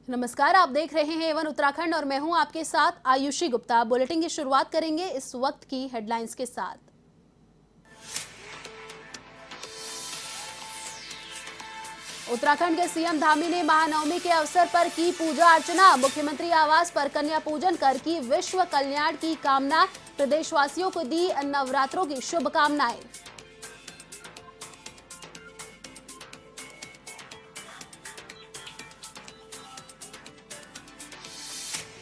नमस्कार, आप देख रहे हैं एवन उत्तराखंड और मैं हूं आपके साथ आयुषी गुप्ता। बुलेटिन की शुरुआत करेंगे इस वक्त की हेडलाइंस के साथ। उत्तराखंड के सीएम धामी ने महानवमी के अवसर पर की पूजा अर्चना। मुख्यमंत्री आवास पर कन्या पूजन कर की विश्व कल्याण की कामना। प्रदेशवासियों को दी नवरात्रों की शुभकामनाएं।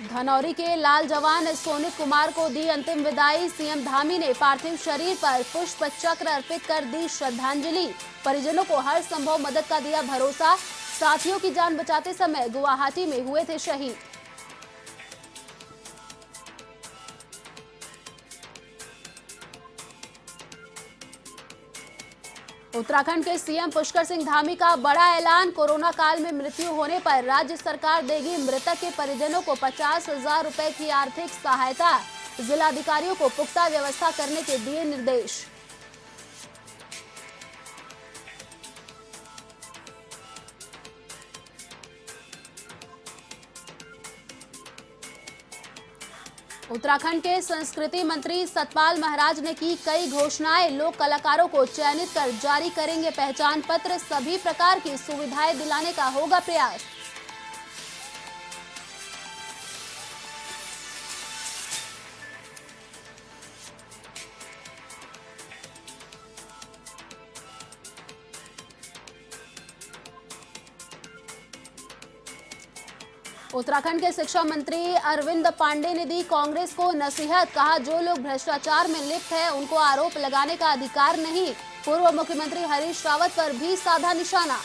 धनौरी के लाल जवान सोनित कुमार को दी अंतिम विदाई। सीएम धामी ने पार्थिव शरीर पर पुष्प चक्र अर्पित कर दी श्रद्धांजलि। परिजनों को हर संभव मदद का दिया भरोसा। साथियों की जान बचाते समय गुवाहाटी में हुए थे शहीद। उत्तराखंड के सीएम पुष्कर सिंह धामी का बड़ा ऐलान। कोरोना काल में मृत्यु होने पर राज्य सरकार देगी मृतक के परिजनों को 50,000 रुपए की आर्थिक सहायता। जिलाधिकारियों को पुख्ता व्यवस्था करने के दिए निर्देश। उत्तराखंड के संस्कृति मंत्री सतपाल महाराज ने की कई घोषणाएं। लोक कलाकारों को चयनित कर जारी करेंगे पहचान पत्र। सभी प्रकार की सुविधाएं दिलाने का होगा प्रयास। उत्तराखंड के शिक्षा मंत्री अरविंद पांडे ने दी कांग्रेस को नसीहत। कहा, जो लोग भ्रष्टाचार में लिप्त हैं उनको आरोप लगाने का अधिकार नहीं। पूर्व मुख्यमंत्री हरीश रावत पर भी साधा निशाना।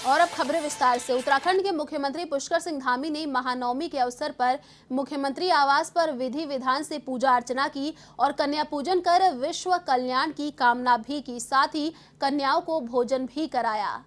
और अब खबरें विस्तार से। उत्तराखंड के मुख्यमंत्री पुष्कर सिंह धामी ने महानवमी के अवसर पर मुख्यमंत्री आवास पर विधि विधान से पूजा अर्चना की और कन्या पूजन कर विश्व कल्याण की कामना भी की। साथ ही कन्याओं को भोजन भी कराया।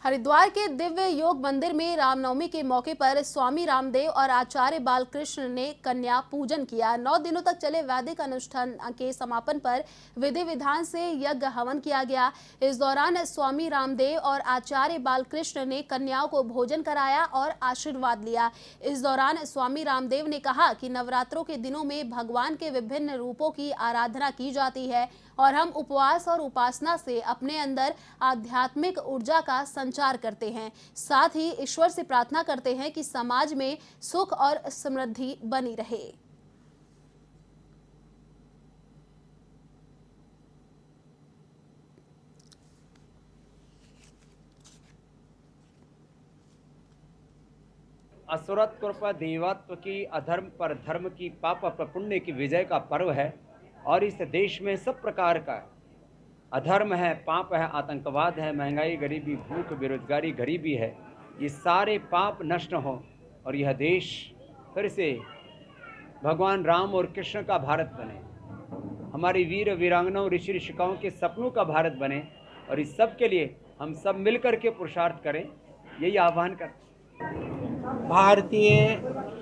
हरिद्वार के दिव्य योग मंदिर में रामनवमी के मौके पर स्वामी रामदेव और आचार्य बालकृष्ण ने कन्या पूजन किया। 9 दिनों तक चले वैदिक अनुष्ठान के समापन पर विधि विधान से यज्ञ हवन किया गया। इस दौरान स्वामी रामदेव और आचार्य बालकृष्ण ने कन्याओं को भोजन कराया और आशीर्वाद लिया। इस दौरान स्वामी रामदेव ने कहा कि नवरात्रों के दिनों में भगवान के विभिन्न रूपों की आराधना की जाती है और हम उपवास और उपासना से अपने अंदर आध्यात्मिक ऊर्जा का संचार करते हैं। साथ ही ईश्वर से प्रार्थना करते हैं कि समाज में सुख और समृद्धि बनी रहे। असुरत्व कृपा देवत्व की, अधर्म पर धर्म की, पाप पर पुण्य की विजय का पर्व है। और इस देश में सब प्रकार का अधर्म है, पाप है, आतंकवाद है, महंगाई, गरीबी, भूख, बेरोजगारी, गरीबी है। ये सारे पाप नष्ट हों और यह देश फिर से भगवान राम और कृष्ण का भारत बने, हमारी वीर वीरांगनाओं, ऋषि ऋषिकाओं के सपनों का भारत बने। और इस सब के लिए हम सब मिलकर के पुरुषार्थ करें, यही आह्वान करते हैं। भारतीय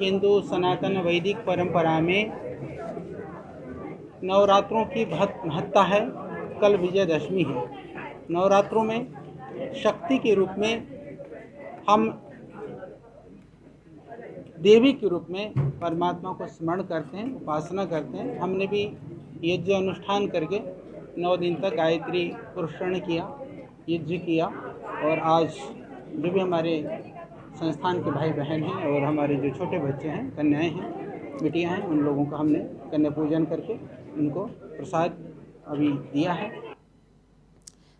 हिंदू सनातन वैदिक परंपरा में नवरात्रों की बहुत महत्ता है। कल विजयदशमी है। नवरात्रों में शक्ति के रूप में हम देवी के रूप में परमात्मा को स्मरण करते हैं, उपासना करते हैं। हमने भी यज्ञ अनुष्ठान करके 9 दिन तक गायत्री पुरस्करण किया, यज्ञ किया। और आज जो भी हमारे संस्थान के भाई बहन हैं और हमारे जो छोटे बच्चे हैं, कन्याएं हैं, बेटियां हैं, उन लोगों को हमने कन्या पूजन करके उनको प्रसाद अभी दिया है।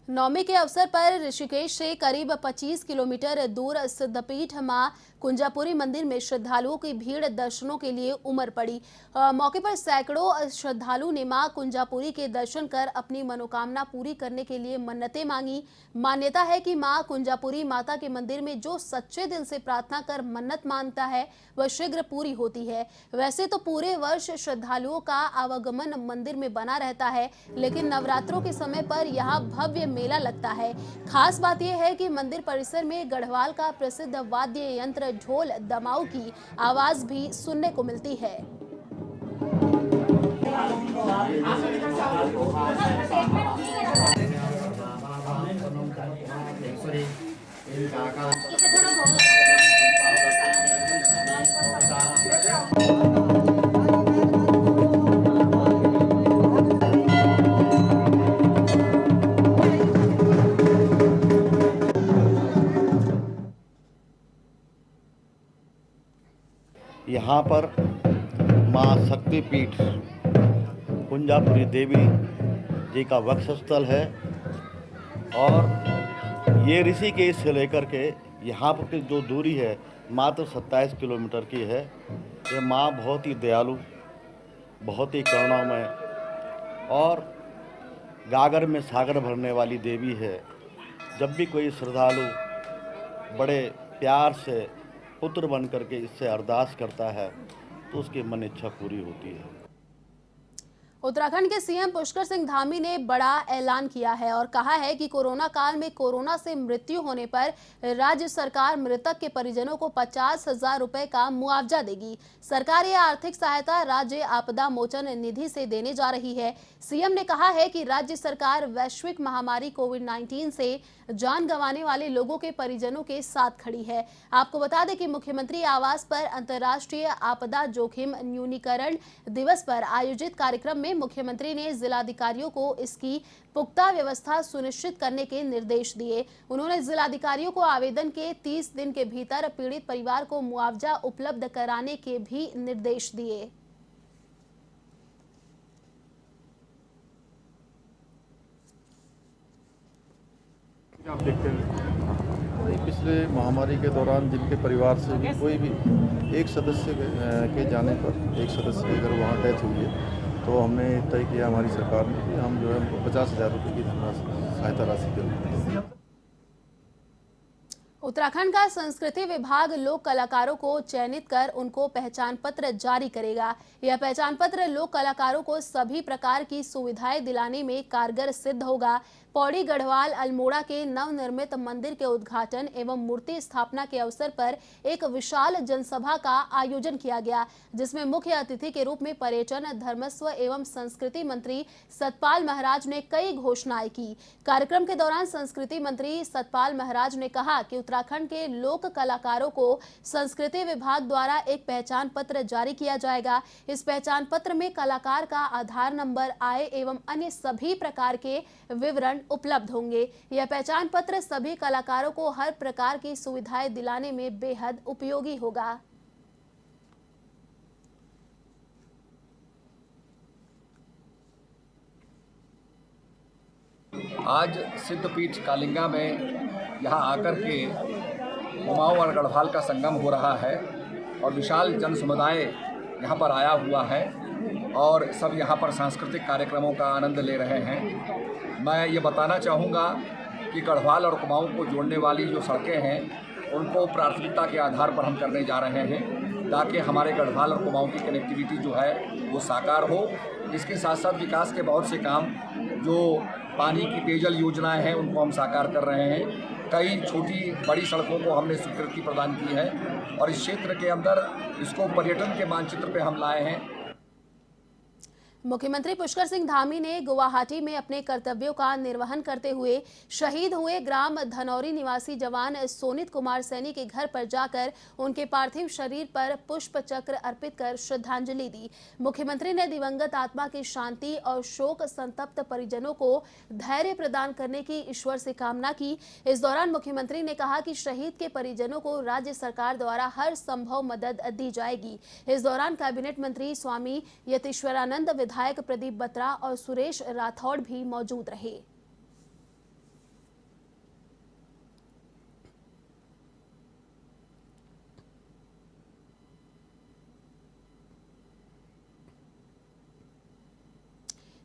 नवमी के अवसर पर ऋषिकेश से करीब 25 किलोमीटर दूर सिद्धपीठ मां कुंजापुरी मंदिर में श्रद्धालुओं की भीड़ दर्शनों के लिए उमड़ पड़ी। मौके पर सैकड़ों श्रद्धालु ने मां कुंजापुरी के दर्शन कर अपनी मनोकामना पूरी करने के लिए मन्नतें मांगी। मान्यता है कि मां कुंजापुरी माता के मंदिर में जो सच्चे दिल से प्रार्थना कर मन्नत मांगता है वह शीघ्र पूरी होती है। वैसे तो पूरे वर्ष श्रद्धालुओं का आवागमन मंदिर में बना रहता है, लेकिन नवरात्रों के समय पर यहाँ भव्य मेला लगता है। खास बात यह है कि मंदिर परिसर में गढ़वाल का प्रसिद्ध वाद्य यंत्र ढोल दमाऊ की आवाज भी सुनने को मिलती है। यहाँ पर माँ शक्तिपीठ कुंजापुरी देवी जी का वक्षस्थल है और ये ऋषिकेश से लेकर के यहाँ पर की जो दूरी है मात्र 27 किलोमीटर की है। ये माँ बहुत ही दयालु, बहुत ही करुणामय और गागर में सागर भरने वाली देवी है। जब भी कोई श्रद्धालु बड़े प्यार से पुत्र बन करके इससे अरदास करता है तो उसकी मन इच्छा पूरी होती है। उत्तराखंड के सीएम पुष्कर सिंह धामी ने बड़ा ऐलान किया है और कहा है कि कोरोना काल में कोरोना से मृत्यु होने पर राज्य सरकार मृतक के परिजनों को 50,000 रुपए का मुआवजा देगी। सरकार यह आर्थिक सहायता राज्य आपदा मोचन निधि से देने जा रही है। सीएम ने कहा है कि राज्य सरकार वैश्विक महामारी कोविड-19 से जान गंवाने वाले लोगों के परिजनों के साथ खड़ी है। आपको बता दें कि मुख्यमंत्री आवास पर अंतर्राष्ट्रीय आपदा जोखिम न्यूनीकरण दिवस पर आयोजित कार्यक्रम में मुख्यमंत्री ने जिलाधिकारियों को इसकी पुख्ता व्यवस्था सुनिश्चित करने के निर्देश दिए। उन्होंने जिलाधिकारियों को आवेदन के 30 दिन के भीतर पीड़ित परिवार को मुआवजा उपलब्ध कराने के भी निर्देश दिए। आप देखते हैं पिछले महामारी के दौरान जिनके परिवार से भी कोई भी एक सदस्य के जाने पर एक सदस्य की अगर वहाँ डेथ हुई है तो हमने तय किया हमारी सरकार ने कि हम जो है 50,000 रुपये की सहायता राशि देंगे। उत्तराखंड का संस्कृति विभाग लोक कलाकारों को चयनित कर उनको पहचान पत्र जारी करेगा। यह पहचान पत्र लोक कलाकारों को सभी प्रकार की सुविधाएं दिलाने में कारगर सिद्ध होगा। पौड़ी गढ़वाल अल्मोड़ा के नवनिर्मित मंदिर के उद्घाटन एवं मूर्ति स्थापना के अवसर पर एक विशाल जनसभा का आयोजन किया गया, जिसमें मुख्य अतिथि के रूप में पर्यटन, धर्मस्व एवं संस्कृति मंत्री सतपाल महाराज ने कई घोषणाएं की। कार्यक्रम के दौरान संस्कृति मंत्री सतपाल महाराज ने कहा कि उत्तराखंड के लोक कलाकारों को संस्कृति विभाग द्वारा एक पहचान पत्र जारी किया जाएगा। इस पहचान पत्र में कलाकार का आधार नंबर, आय एवं अन्य सभी प्रकार के विवरण उपलब्ध होंगे। यह पहचान पत्र सभी कलाकारों को हर प्रकार की सुविधाएं दिलाने में बेहद उपयोगी होगा। आज सिद्धपीठ कालिंगा में यहाँ आकर के कुमाऊं और गढ़वाल का संगम हो रहा है और विशाल जन समुदाय यहाँ पर आया हुआ है और सब यहाँ पर सांस्कृतिक कार्यक्रमों का आनंद ले रहे हैं। मैं ये बताना चाहूँगा कि गढ़वाल और कुमाऊं को जोड़ने वाली जो सड़कें हैं उनको प्राथमिकता के आधार पर हम करने जा रहे हैं ताकि हमारे गढ़वाल और कुमाऊं की कनेक्टिविटी जो है वो साकार हो। इसके साथ साथ विकास के बहुत से काम जो पानी की पेयजल योजनाएं हैं उनको हम साकार कर रहे हैं। कई छोटी बड़ी सड़कों को हमने स्वीकृति प्रदान की है और इस क्षेत्र के अंदर इसको पर्यटन के मानचित्र पे हम लाए हैं। मुख्यमंत्री पुष्कर सिंह धामी ने गुवाहाटी में अपने कर्तव्यों का निर्वहन करते हुए शहीद हुए ग्राम धनौरी निवासी जवान सोनित कुमार सैनी के घर पर जाकर उनके पार्थिव शरीर पर पुष्प चक्र अर्पित कर श्रद्धांजलि दी। मुख्यमंत्री ने दिवंगत आत्मा की शांति और शोक संतप्त परिजनों को धैर्य प्रदान करने की ईश्वर से कामना की। इस दौरान मुख्यमंत्री ने कहा कि शहीद के परिजनों को राज्य सरकार द्वारा हर संभव मदद दी जाएगी। इस दौरान कैबिनेट मंत्री स्वामी यतीश्वरानंद, विधायक प्रदीप बत्रा और सुरेश राठौड़ भी मौजूद रहे।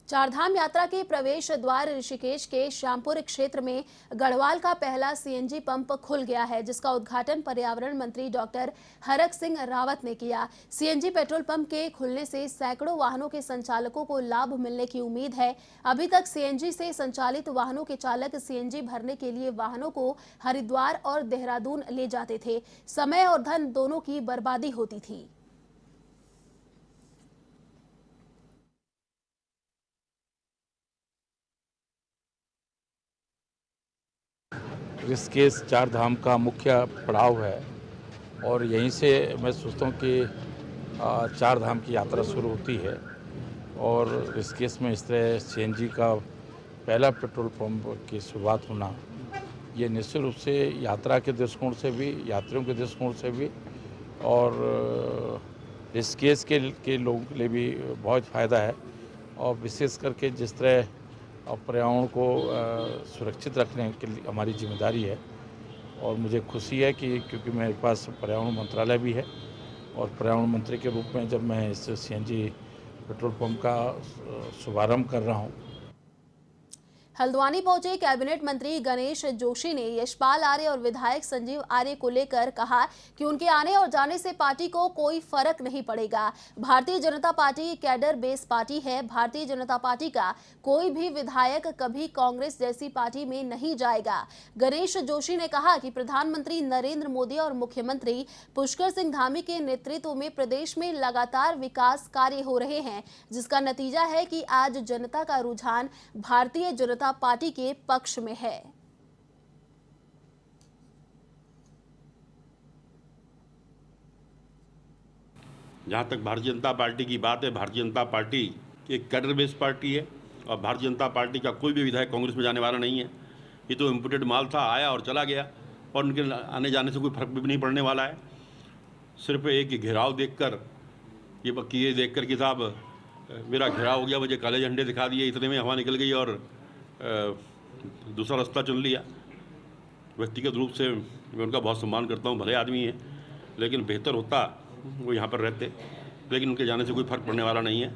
चारधाम यात्रा के प्रवेश द्वार ऋषिकेश के श्यामपुर क्षेत्र में गढ़वाल का पहला सीएनजी पंप खुल गया है, जिसका उद्घाटन पर्यावरण मंत्री डॉक्टर हरक सिंह रावत ने किया। सीएनजी पेट्रोल पंप के खुलने से सैकड़ों वाहनों के संचालकों को लाभ मिलने की उम्मीद है। अभी तक सीएनजी से संचालित वाहनों के चालक सीएनजी भरने के लिए वाहनों को हरिद्वार और देहरादून ले जाते थे। समय और धन दोनों की बर्बादी होती थी। ऋषिकेश चार धाम का मुख्य पड़ाव है और यहीं से मैं सोचता हूँ कि चार धाम की यात्रा शुरू होती है। और ऋषिकेश में इस तरह सीएनजी का पहला पेट्रोल पंप की शुरुआत होना, ये निश्चित रूप से यात्रा के दृष्टिकोण से भी, यात्रियों के दृष्टिकोण से भी और ऋषिकेश के लोगों के लिए भी बहुत फ़ायदा है। और विशेष करके जिस तरह और पर्यावरण को सुरक्षित रखने के लिए हमारी जिम्मेदारी है और मुझे खुशी है कि क्योंकि मेरे पास पर्यावरण मंत्रालय भी है और पर्यावरण मंत्री के रूप में जब मैं इस सीएनजी पेट्रोल पंप का शुभारंभ कर रहा हूँ। हल्द्वानी पहुंचे कैबिनेट मंत्री गणेश जोशी ने यशपाल आर्य और विधायक संजीव आर्य को लेकर कहा कि उनके आने और जाने से पार्टी को कोई फर्क नहीं पड़ेगा। Bharatiya Janata party cadre base party है। भारतीय जनता पार्टी का कोई भी विधायक कभी कांग्रेस जैसी पार्टी में नहीं जाएगा। गणेश जोशी ने कहा कि प्रधानमंत्री नरेंद्र मोदी और मुख्यमंत्री पुष्कर सिंह धामी के नेतृत्व में प्रदेश में लगातार विकास कार्य हो रहे हैं, जिसका नतीजा है कि आज जनता का रुझान भारतीय जनता पार्टी के पक्ष में है। जहाँ तक भारतीय जनता पार्टी की बात है, भारतीय जनता पार्टी एक कैडर बेस पार्टी है और भारतीय जनता पार्टी का कोई भी विधायक कांग्रेस में जाने वाला नहीं है। ये तो इम्पोर्टेड माल था, आया और चला गया और उनके आने जाने से कोई फर्क भी नहीं पड़ने वाला है। सिर्फ एक घेराव देखकर ये देखकर कि साहब मेरा घेराव हो गया, मुझे काले झंडे दिखा दिए, इतने में हवा निकल गई और दूसरा रास्ता चुन लिया। व्यक्तिगत रूप से मैं उनका बहुत सम्मान करता हूँ, भले आदमी है, लेकिन बेहतर होता वो यहाँ पर रहते, लेकिन उनके जाने से कोई फर्क पड़ने वाला नहीं है।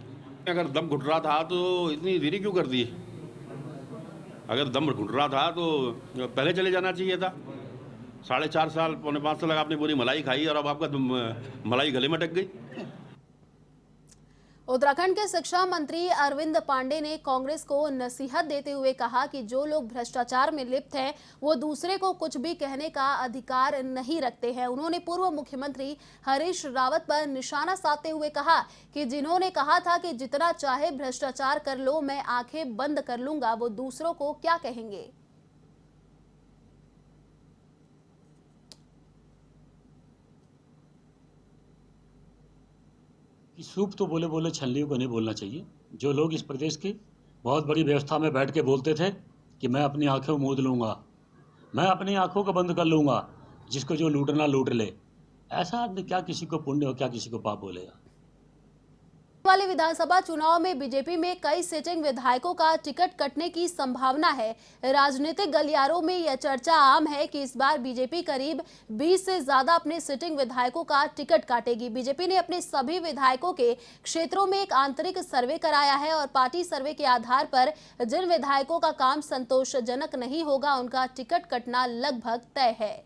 अगर दम घुट रहा था तो इतनी देरी क्यों कर दी? अगर दम घुट रहा था तो पहले चले जाना चाहिए था। 4.5 साल, 4.25 साल आपने पूरी मलाई खाई और अब आपका मलाई गले में अटक गई। उत्तराखंड के शिक्षा मंत्री अरविंद पांडे ने कांग्रेस को नसीहत देते हुए कहा कि जो लोग भ्रष्टाचार में लिप्त हैं वो दूसरे को कुछ भी कहने का अधिकार नहीं रखते हैं। उन्होंने पूर्व मुख्यमंत्री हरीश रावत पर निशाना साधते हुए कहा कि जिन्होंने कहा था कि जितना चाहे भ्रष्टाचार कर लो, मैं आंखें बंद कर लूंगा, वो दूसरों को क्या कहेंगे। सूप तो बोले बोले छलनियों को नहीं बोलना चाहिए। जो लोग इस प्रदेश की बहुत बड़ी व्यवस्था में बैठ के बोलते थे कि मैं अपनी आंखें मूंद लूँगा, मैं अपनी आंखों को बंद कर लूँगा, जिसको जो लूटना लूट ले, ऐसा आदमी क्या किसी को पुण्य और क्या किसी को पाप बोलेगा। वाले विधानसभा चुनाव में बीजेपी में कई सिटिंग विधायकों का टिकट कटने की संभावना है। राजनीतिक गलियारों में यह चर्चा आम है कि इस बार बीजेपी करीब 20 से ज्यादा अपने सिटिंग विधायकों का टिकट काटेगी। बीजेपी ने अपने सभी विधायकों के क्षेत्रों में एक आंतरिक सर्वे कराया है और पार्टी सर्वे के आधार पर जिन विधायकों का काम संतोषजनक नहीं होगा, उनका टिकट कटना लगभग तय है।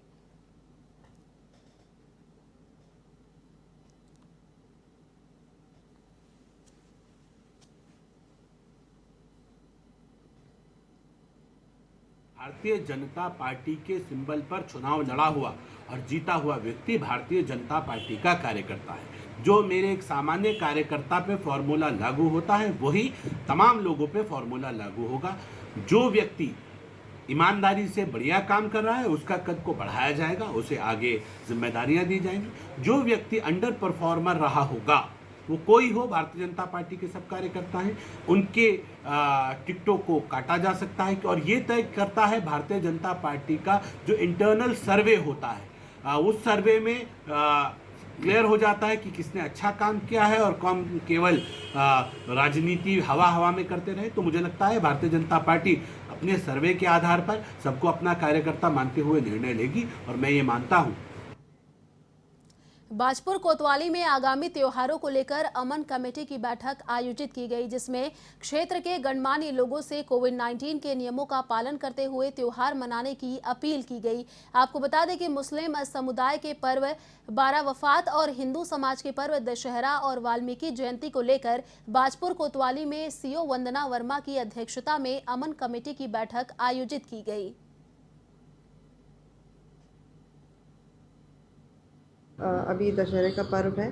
भारतीय जनता पार्टी के सिंबल पर चुनाव लड़ा हुआ और जीता हुआ व्यक्ति भारतीय जनता पार्टी का कार्यकर्ता है। जो मेरे एक सामान्य कार्यकर्ता पे फॉर्मूला लागू होता है, वही तमाम लोगों पे फॉर्मूला लागू होगा। जो व्यक्ति ईमानदारी से बढ़िया काम कर रहा है, उसका कद को बढ़ाया जाएगा, उसे आगे जिम्मेदारियां दी जाएंगी। जो व्यक्ति अंडर परफॉर्मर रहा होगा, वो कोई हो, भारतीय जनता पार्टी के सब कार्यकर्ता हैं, उनके टिकटों को काटा जा सकता है। और ये तय करता है भारतीय जनता पार्टी का जो इंटरनल सर्वे होता है। उस सर्वे में क्लियर हो जाता है कि किसने अच्छा काम किया है और कौन केवल राजनीति हवा हवा में करते रहे। तो मुझे लगता है भारतीय जनता पार्टी अपने सर्वे के आधार पर सबको अपना कार्यकर्ता मानते हुए निर्णय लेगी और मैं ये मानता हूँ। बाजपुर कोतवाली में आगामी त्योहारों को लेकर अमन कमेटी की बैठक आयोजित की गई, जिसमें क्षेत्र के गणमान्य लोगों से कोविड-19 के नियमों का पालन करते हुए त्योहार मनाने की अपील की गई। आपको बता दें कि मुस्लिम समुदाय के पर्व बारावफात और हिंदू समाज के पर्व दशहरा और वाल्मीकि जयंती को लेकर बाजपुर कोतवाली में सीओ वंदना वर्मा की अध्यक्षता में अमन कमेटी की बैठक आयोजित की गई। अभी दशहरे का पर्व है,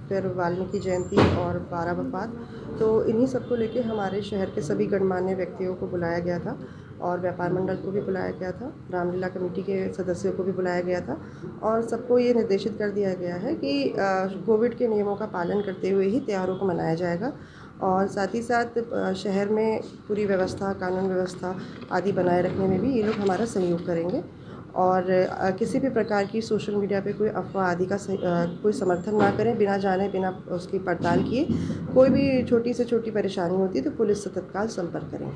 फिर वाल्मीकि जयंती और बारावफात, तो इन्हीं सबको लेके हमारे शहर के सभी गणमान्य व्यक्तियों को बुलाया गया था और व्यापार मंडल को भी बुलाया गया था, रामलीला कमेटी के सदस्यों को भी बुलाया गया था और सबको ये निर्देशित कर दिया गया है कि कोविड के नियमों का पालन करते हुए ही त्योहारों को मनाया जाएगा और साथ ही साथ शहर में पूरी व्यवस्था, कानून व्यवस्था आदि बनाए रखने में भी ये लोग हमारा सहयोग करेंगे और किसी भी प्रकार की सोशल मीडिया पे कोई अफवाह आदि का कोई समर्थन ना करें, बिना जाने बिना उसकी पड़ताल किए। कोई भी छोटी से छोटी परेशानी होती है तो पुलिस से तत्काल संपर्क करें।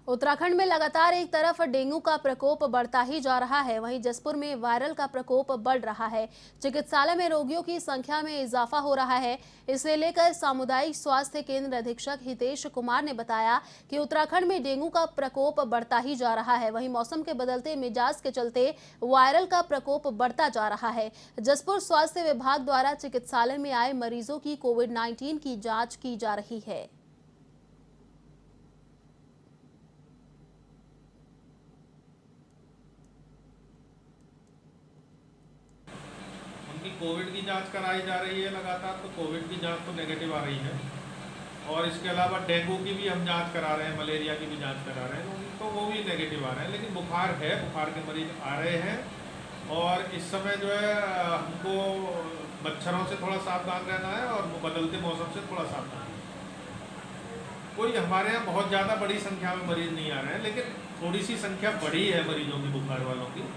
उत्तराखंड में लगातार एक तरफ डेंगू का प्रकोप बढ़ता ही जा रहा है, वहीं जसपुर में वायरल का प्रकोप बढ़ रहा है। चिकित्सालय में रोगियों की संख्या में इजाफा हो रहा है। इसे लेकर सामुदायिक स्वास्थ्य केंद्र अधीक्षक हितेश कुमार ने बताया कि उत्तराखंड में डेंगू का प्रकोप बढ़ता ही जा रहा है। वहीं मौसम के बदलते मिजाज के चलते वायरल का प्रकोप बढ़ता जा रहा है। जसपुर स्वास्थ्य विभाग द्वारा चिकित्सालय में आए मरीजों की कोविड-19 की जाँच की जा रही है। कोविड की जांच कराई जा रही है लगातार, तो कोविड की जांच तो नेगेटिव आ रही है और इसके अलावा डेंगू की भी हम जांच करा रहे हैं, मलेरिया की भी जांच करा रहे हैं, तो वो भी नेगेटिव आ रहे हैं। लेकिन बुखार है, बुखार के मरीज आ रहे हैं और इस समय जो है हमको मच्छरों से थोड़ा सावधान रहना है और बदलते मौसम से थोड़ा सावधान रहना। कोई हमारे यहाँ बहुत ज़्यादा बड़ी संख्या में मरीज नहीं आ रहे हैं, लेकिन थोड़ी सी संख्या बड़ी है मरीजों की, बुखार वालों की।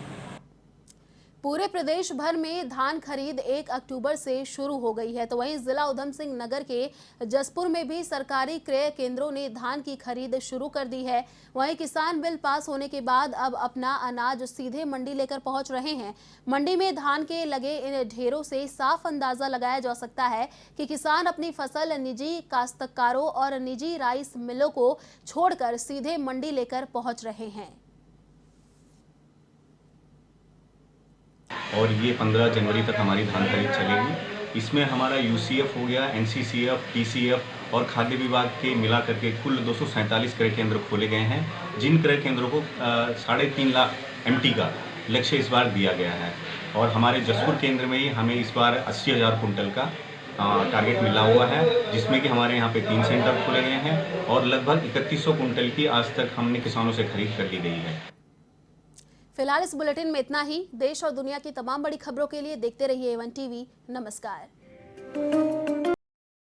पूरे प्रदेश भर में धान खरीद 1 अक्टूबर से शुरू हो गई है, तो वहीं जिला उधम सिंह नगर के जसपुर में भी सरकारी क्रय केंद्रों ने धान की खरीद शुरू कर दी है। वहीं किसान बिल पास होने के बाद अब अपना अनाज सीधे मंडी लेकर पहुंच रहे हैं। मंडी में धान के लगे इन ढेरों से साफ अंदाजा लगाया जा सकता है कि किसान अपनी फसल निजी काश्तकारों और निजी राइस मिलों को छोड़कर सीधे मंडी लेकर पहुंच रहे हैं। और ये 15 जनवरी तक हमारी धान खरीद चलेगी। इसमें हमारा यूसीएफ हो गया, एनसीसीएफ, पीसीएफ और खाद्य विभाग के मिला करके कुल 247 क्रय केंद्र खोले गए हैं, जिन क्रय केंद्रों को 3.5 लाख एमटी का लक्ष्य इस बार दिया गया है। और हमारे जसपुर केंद्र में ही हमें इस बार 80,000 कुंटल का टारगेट मिला हुआ है, जिसमें कि हमारे यहाँ पे 3 सेंटर खोले गए हैं और लगभग 3100 कुंटल की आज तक हमने किसानों से खरीद कर ली गई है। फिलहाल इस बुलेटिन में इतना ही। देश और दुनिया की तमाम बड़ी खबरों के लिए देखते रहिए A1 टीवी। नमस्कार।